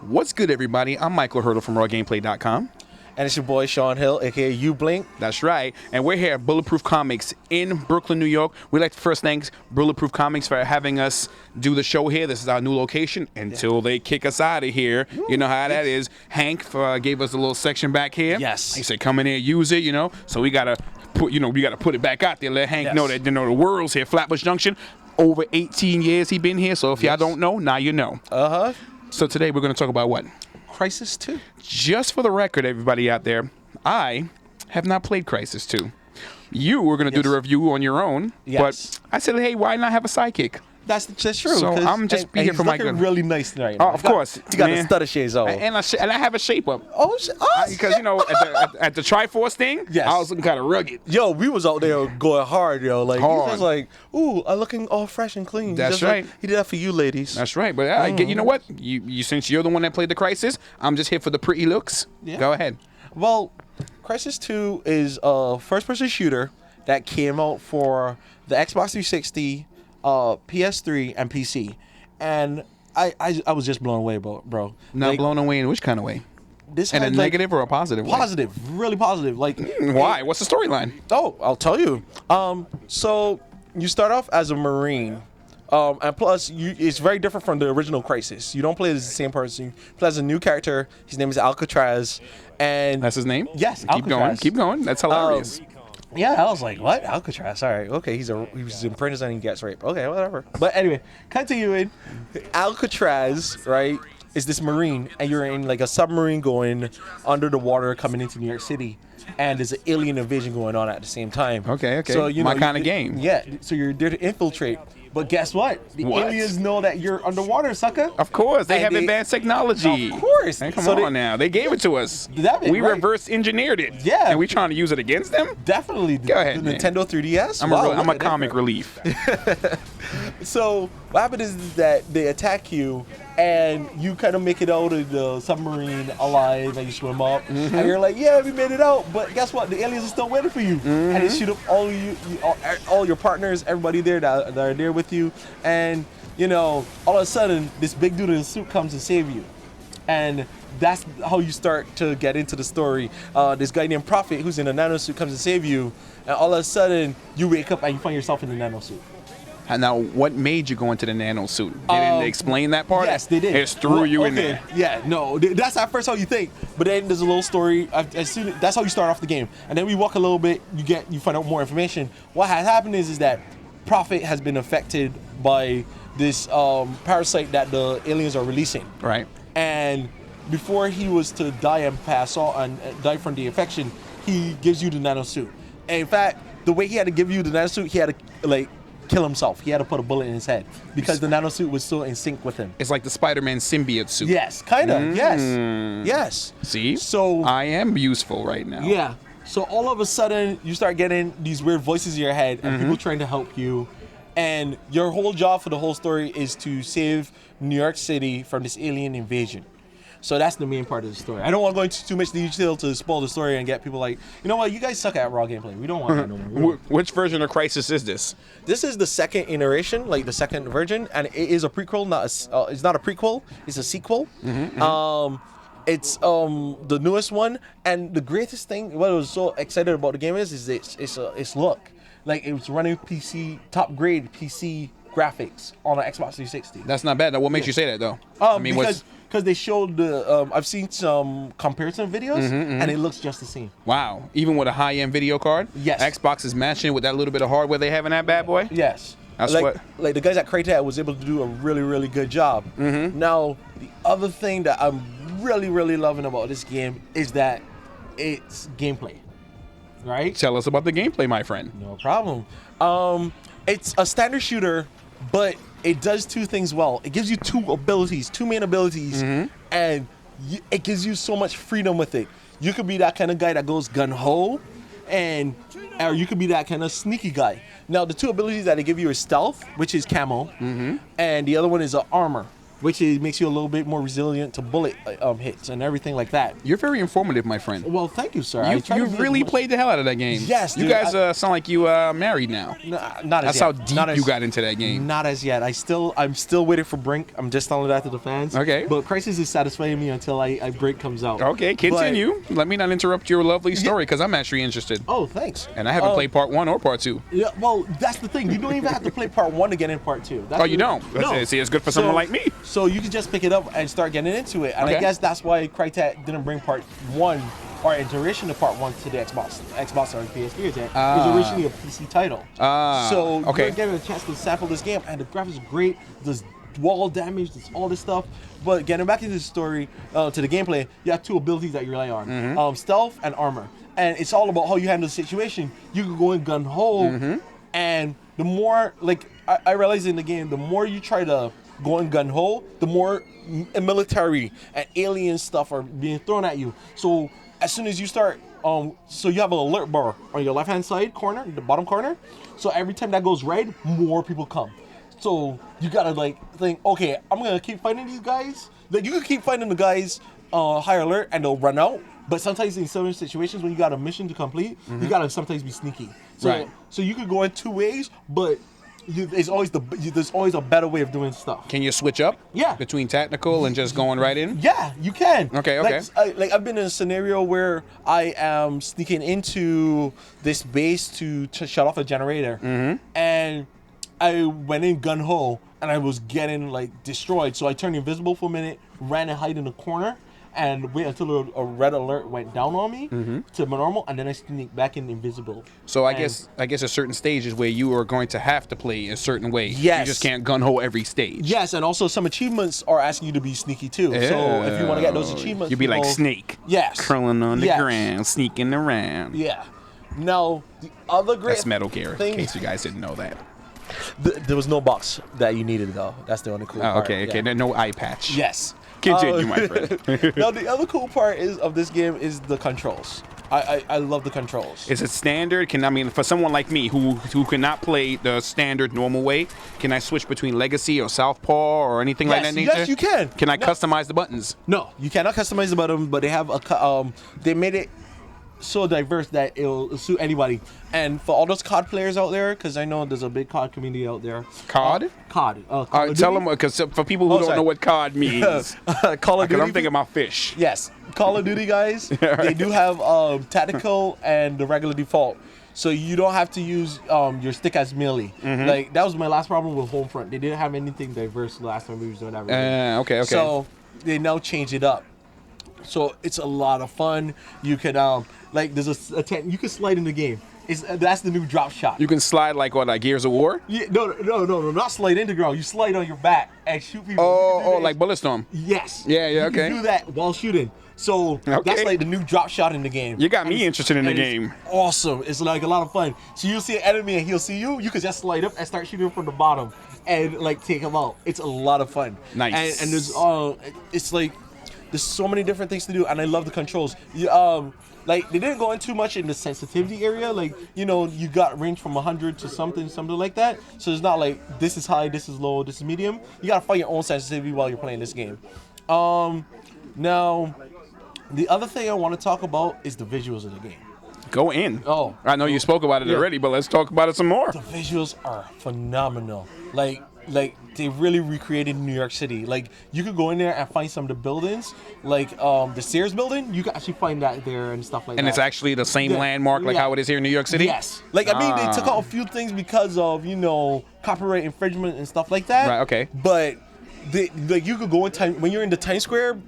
What's good, everybody? I'm Michael Hurdle from RawGamePlay.com. And it's your boy, Sean Hill, a.k.a. You Blink. That's right. And we're here at Bulletproof Comics in Brooklyn, New York. We'd like to first thank Bulletproof Comics for having us do the show here. This is our new location until they kick us out of here. You know how that is. Hank gave us a little section back here. Yes. He said, come in here, use it, So we got to put it back out there. Let Hank know that, the world's here. Flatbush Junction, over 18 years he been here. So if y'all don't know, now you know. Uh-huh. So today we're going to talk about what? Crysis 2. Just for the record, everybody out there, I have not played Crysis 2. You were going to do the review on your own, but I said, hey, why not have a sidekick? That's true. So I'm just be here for my good. Really nice right now. Oh, of course. You got the stutter shades on. And I have a shape up. Oh, because, at the Triforce thing, I was looking kind of rugged. Yo, we was out there going hard, yo. Like, hard. He was like, ooh, I'm looking all fresh and clean. That's right. Like, he did that for you, ladies. That's right. But you know what? You since you're the one that played the Crysis, I'm just here for the pretty looks. Yeah. Go ahead. Well, Crysis 2 is a first-person shooter that came out for the Xbox 360, PS3, and PC. And I was just blown away, bro. Not blown away in which kind of way? This in a negative or a positive way? Positive, really positive. Like, why? What's the storyline? Oh, I'll tell you. So you start off as a Marine, and plus it's very different from the original Crysis. You don't play as the same person. You play as a new character. His name is Alcatraz, and that's his name. Yes, Keep going. That's hilarious. Yeah, I was like, what? Alcatraz, all right. Okay, he was in prison and he gets raped. Okay, whatever. But anyway, continuing. Alcatraz, right, is this Marine, and you're in like a submarine going under the water coming into New York City, and there's an alien invasion going on at the same time. Okay. So, my kind of game. Yeah, so you're there to infiltrate. But guess what? The aliens know that you're underwater, sucker. Of course. They have advanced technology. Of course. Hey, come on now. They gave it to us. We reverse engered it. Yeah. And we trying to use it against them? Definitely. Go ahead, the Nintendo 3DS? I'm a comic relief. So what happened is that they attack you, and you kind of make it out of the submarine alive, and you swim up, and you're like, yeah, we made it out. But guess what? The aliens are still waiting for you, and they shoot up all your partners, everybody there that are there with you, and all of a sudden, this big dude in a suit comes to save you, and that's how you start to get into the story. This guy named Prophet, who's in a nano suit, comes to save you, and all of a sudden, you wake up and you find yourself in the nano suit. And now, what made you go into the nano suit? Didn't they explain that part? Yes, they did. It just threw you in there. Yeah, no, that's at first how you think. But then there's a little story. That's how you start off the game. And then we walk a little bit. You find out more information. What has happened is that Prophet has been affected by this parasite that the aliens are releasing. Right. And before he was to die and pass on and die from the infection, he gives you the nano suit. And in fact, the way he had to give you the nano suit, he had to kill himself. He had to put a bullet in his head because the nano suit was still in sync with him. It's like the Spider-Man symbiote suit. Yes, kind of. Yes. See? So I am useful right now. Yeah. So all of a sudden, you start getting these weird voices in your head and people trying to help you. And your whole job for the whole story is to save New York City from this alien invasion. So that's the main part of the story. I don't want to go into too much detail to spoil the story and get people like, you know what, you guys suck at raw gameplay. We don't want that no more. Which version of Crysis is this? This is the second iteration, like the second version, and it is a prequel. It's not a prequel. It's a sequel. It's the newest one, and the greatest thing, what I was so excited about the game is its look. Like, it was running PC, top grade PC graphics on an Xbox 360. That's not bad. What makes you say that, though? Because they showed I've seen some comparison videos, and it looks just the same. Wow. Even with a high-end video card? Yes. Xbox is matching it with that little bit of hardware they have in that bad boy? Yes. That's like the guys at Crysis was able to do a really, really good job. Now, the other thing that I'm really, really loving about this game is that it's gameplay. Right? Tell us about the gameplay, my friend. No problem. It's a standard shooter, but it does two things well. It gives you two main abilities, and it gives you so much freedom with it. You could be that kind of guy that goes gun-ho, or you could be that kind of sneaky guy. Now, the two abilities that they give you is stealth, which is camo, and the other one is armor. which makes you a little bit more resilient to bullet hits and everything like that. You're very informative, my friend. Well, thank you, sir. You really played the hell out of that game. Yes, you dude, guys sound like you married now. Not as That's yet. how deep you got into that game. Not as yet. I'm still waiting for Brink. I'm just telling that to the fans. Okay. But Crysis is satisfying me until Brink comes out. Okay, continue. Let me not interrupt your lovely story because I'm actually interested. Oh, thanks. And I haven't played part 1 or part 2. Yeah, well, that's the thing. You don't even have to play part 1 to get in part 2. Oh, you don't? No. See, it's good for someone like me. So you can just pick it up and start getting into it. And Okay. I guess that's why Crytek didn't bring part 1 or iteration of part 1 to the Xbox or PS3 yet. It was originally a PC title. So okay. you're getting a chance to sample this game, and the graphics are great. There's wall damage, there's all this stuff. But getting back into the story, to the gameplay, you have 2 abilities that you rely on: stealth and armor. And it's all about how you handle the situation. You can go in gun ho, and the more I realize in the game, the more you try to go in gun ho, the more military and alien stuff are being thrown at you. So as soon as you start, so you have an alert bar on your left hand side corner, the bottom corner. So every time that goes red, more people come. So you gotta think, okay, I'm gonna keep fighting these guys. Like, you can keep fighting the guys high alert and they'll run out. But sometimes in certain situations when you got a mission to complete, you gotta sometimes be sneaky. So, Right. So you could go in 2 ways, but there's always a better way of doing stuff. Can you switch up? Yeah. Between tactical and just going right in? Yeah, you can. Okay. I've been in a scenario where I am sneaking into this base to shut off a generator, and I went in gun ho, and I was getting destroyed. So I turned invisible for a minute, ran and hide in a corner, and wait until a red alert went down on me to normal, and then I sneak back in invisible. So I guess there's certain stages where you are going to have to play a certain way. Yes. You just can't gun ho every stage. Yes, and also some achievements are asking you to be sneaky too. So if you want to get those achievements, you'd be like Snake. Yes. Crawling on the Yes. ground, sneaking around. Yeah. Now the other great That's Metal Gear, thing, in case you guys didn't know that. there was no box that you needed though. That's the only cool part. Okay. Yeah. No eye patch. Yes. Continue, my friend. Now the other cool part of this game is the controls. I love the controls. Is it standard? For someone like me who cannot play the standard normal way, can I switch between Legacy or Southpaw or anything like that nature? Yes, you can. Can I customize the buttons? No, you cannot customize the button, but they have they made it so diverse that it'll suit anybody. And for all those COD players out there, because I know there's a big COD community out there. COD? COD. Tell them, because for people who don't sorry. know what COD means, Call of because Duty. I'm thinking about fish. Yes, Call of Duty guys. They do have tactical and the regular default. So you don't have to use your stick as melee. That was my last problem with Homefront. They didn't have anything diverse last time we were doing that. Okay. So they now change it up. So it's a lot of fun. You could there's you can slide in the game. That's the new drop shot. You can slide like Gears of War? Yeah, no, not slide into the ground. You slide on your back and shoot people. Oh, like Bulletstorm. Yes. Yeah, You okay. can do that while shooting. So that's like the new drop shot in the game. You got me interested in the game. Awesome. It's like a lot of fun. So you'll see an enemy and he'll see you. You can just slide up and start shooting from the bottom and take him out. It's a lot of fun. Nice. And there's it's like there's so many different things to do, and I love the controls. They didn't go in too much in the sensitivity area. You got range from 100 to something like that. So it's not like this is high, this is low, this is medium. You gotta find your own sensitivity while you're playing this game. Now, the other thing I want to talk about is the visuals of the game. Go in. Oh. I know you spoke about it already, but let's talk about it some more. The visuals are phenomenal. They really recreated New York City. You could go in there and find some of the buildings, the Sears building. You can actually find that there and stuff like that. And it's actually the same landmark how it is here in New York City? Yes. They took out a few things because of, copyright infringement and stuff like that. Right, okay. But you could go in when you're in the Times Square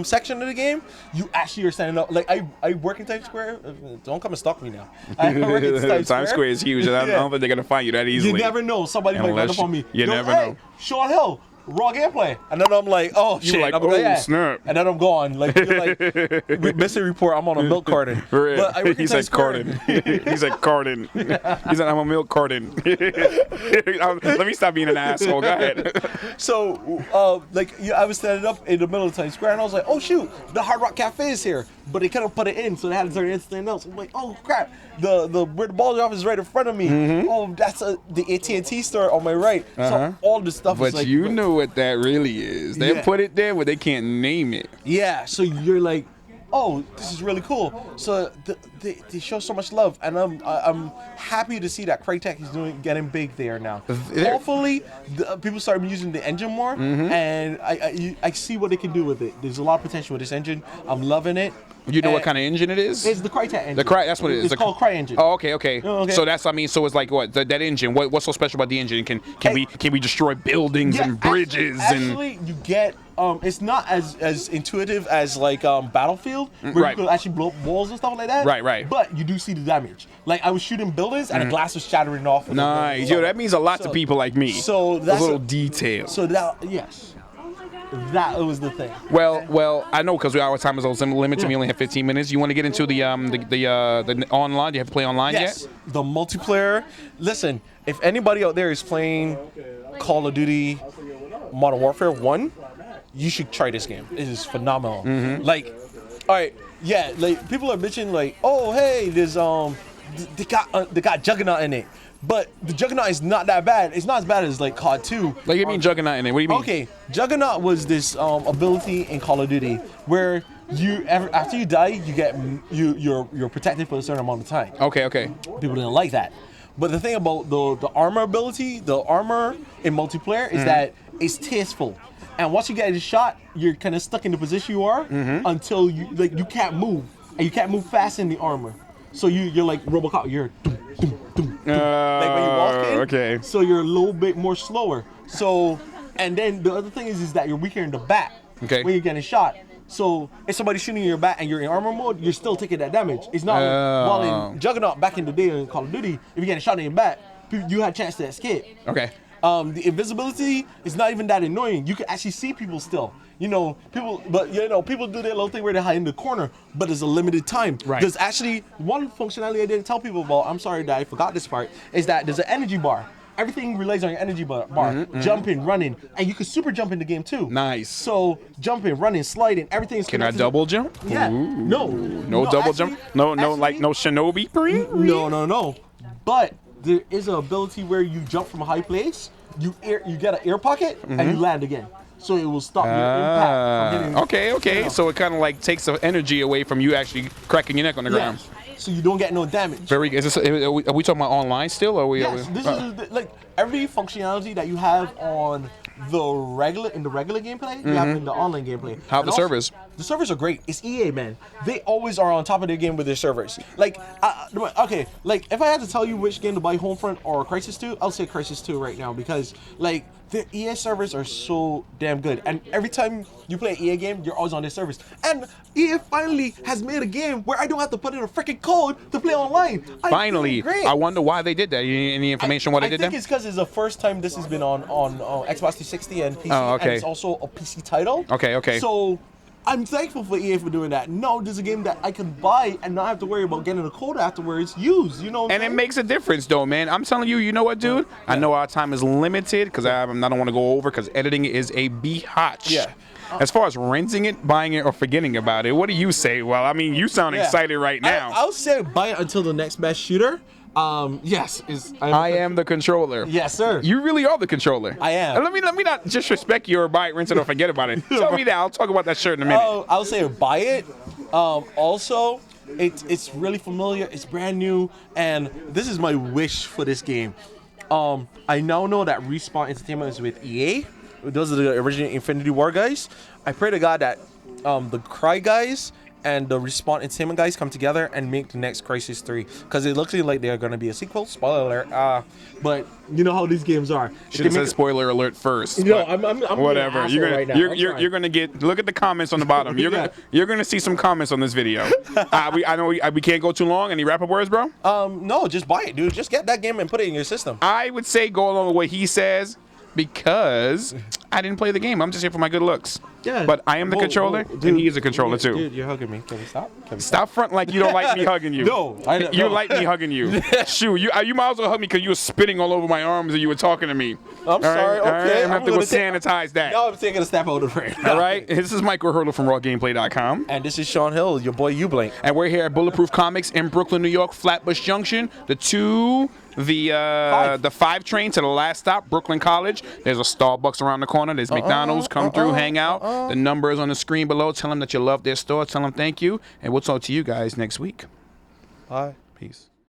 section of the game, you actually are standing up. I work in Times Square. Don't come and stalk me now. I work in Times Square is huge, and I don't think they're gonna find you that easily. You never know. Somebody might run up on me. You never know. Sean Hill, RawGamePlay. And then I'm like, oh shit. You're like, snap. And then I'm gone. Mystery report, I'm on a milk carton. But I work in He Times said Square. carton. He said carton. He said, I'm a milk carton. Let me stop being an asshole. Go ahead. So, I was standing up in the middle of Times Square, and I was like, oh shoot, the Hard Rock Cafe is here. But they couldn't put it in, so they had to turn it into something else. I'm like, oh crap, where the ball drop is right in front of me. Oh, that's the AT&T store on my right. So all this stuff is But you knew what that really is. They Yeah. put it there, but they can't name it. Yeah, so you're like, oh, this is really cool. So they show so much love, and I'm happy to see that Crytek is getting big there now. Hopefully, people start using the engine more, and I see what they can do with it. There's a lot of potential with this engine. I'm loving it. You know what kind of engine it is? It's the Crytek engine. That's what it is. It's called CryEngine. Oh, okay. Okay. So that's, so it's like what that engine. What's so special about the engine? Can we destroy buildings and bridges Actually, you get it's not as intuitive as like Battlefield, where Right. you could actually blow up walls and stuff like that. Right. But you do see the damage. Like I was shooting buildings and the glass was shattering off. Nice. Yo, that means a lot to people like me. So Those that's little details. So that that was the thing. Well, I know because our time is also limited. We only have 15 minutes. You want to get into the online? Do you have to play online Yes, yet? the multiplayer. Listen, if anybody out there is playing Call of Duty Modern Warfare 1, you should try this game. It is phenomenal. Like, all right, yeah, like people are bitching like, oh hey, there's they got Juggernaut in it, but the Juggernaut is not that bad. It's not as bad as like COD 2. Like you mean Juggernaut in it? What do you mean? Okay, Juggernaut was this ability in Call of Duty where after you die, you get you're protected for a certain amount of time. Okay. People didn't like that. But the thing about the armor ability, the armor in multiplayer is that it's tasteful. And once you get a shot, you're kind of stuck in the position you are until you can't move. And you can't move fast in the armor. So you're like RoboCop, you're doom, doom, doom, doom. Like when you walk in. Okay. So you're a little bit more slower. So, and then the other thing is that you're weaker in the back Okay. when you're getting shot. So if somebody's shooting in your back and you're in armor mode, you're still taking that damage. It's not while in Juggernaut back in the day in Call of Duty, if you're getting shot in your back, you had a chance to escape. Okay. The invisibility is not even that annoying. You can actually see people still. People do their little thing where they hide in the corner, but there's a limited time. Right. There's actually one functionality I didn't tell people about. I'm sorry that I forgot this part. Is that there's an energy bar. Everything relies on your energy bar. Jumping, running, and you can super jump in the game too. Nice. So jumping, running, sliding, everything is Can I connected. double jump? Yeah. No No, double actually- jump. No, like actually- no shinobi. No. But there is an ability where you jump from a high place, you get an air pocket, and you land again. So it will stop your impact from hitting. Okay. So it kind of like takes the energy away from you actually cracking your neck on the ground. So you don't get no damage. Very. Are we talking about online still, or are we? Yes, this is like every functionality that you have on the regular gameplay, you have in the online gameplay. How And the also, servers? The servers are great. It's EA, man. They always are on top of their game with their servers. Like, okay, like if I had to tell you which game to buy, Homefront or Crysis 2, I'll say Crysis 2 right now because like the EA servers are so damn good. And every time you play an EA game, you're always on their servers. And EA finally has made a game where I don't have to put in a freaking code to play online. Finally, Great. I wonder why they did that. Any information why they did I think that? it's because it's the first time this has been on Xbox 360 and PC, Oh, okay. and it's also a PC title. Okay. So I'm thankful for EA for doing that. No, there's a game that I can buy and not have to worry about getting a code afterwards used. You know what I'm And it saying? makes a difference, though, man. I'm telling you, you know what, dude? I know our time is limited because I don't want to go over because editing is a biatch. Yeah. As far as renting it, buying it, or forgetting about it, what do you say? Well, I mean, you sound excited right now. I'll say buy it until the next best shooter. Yes, I am the controller. Yes, sir. You really are the controller. I am. And let me not disrespect you or buy it, rinse it, or forget about it. Tell me that. I'll talk about that shirt in a minute. Oh, I'll say buy it. Also, it's really familiar. It's brand new, and this is my wish for this game. I now know that Respawn Entertainment is with EA. Those are the original Infinity War guys. I pray to God that the Cry guys and the Respawn Entertainment guys come together and make the next Crysis 3, because it looks like they're going to be a sequel. Spoiler alert. But you know how these games are. Should have said spoiler alert first. No, but I'm whatever. Being an asshole right now. You're gonna get. Look at the comments on the bottom. You're gonna see some comments on this video. I know we can't go too long. Any wrap up words, bro? No, just buy it, dude. Just get that game and put it in your system. I would say go along with what he says because I didn't play the game. I'm just here for my good looks. Yeah. But I am the controller, dude, and he is a controller too. Dude, you're hugging me. Can we stop? Stop fronting like you don't like me hugging you. No, You like me hugging you. Shoot, you might as well hug me because you were spitting all over my arms and you were talking to me. I'm sorry. All right? Okay, I'm gonna have to go sanitize that. Now I'm taking a step out of the frame. All right. This is Michael Hurley from RawGamePlay.com. And this is Sean Hill, your boy Ublink. And we're here at Bulletproof Comics in Brooklyn, New York, Flatbush Junction. The 5 train to the last stop, Brooklyn College. There's a Starbucks around the corner. corner. There's McDonald's. Come through, hang out. The number is on the screen below. Tell them that you love their store. Tell them thank you. And we'll talk to you guys next week. Bye. Peace.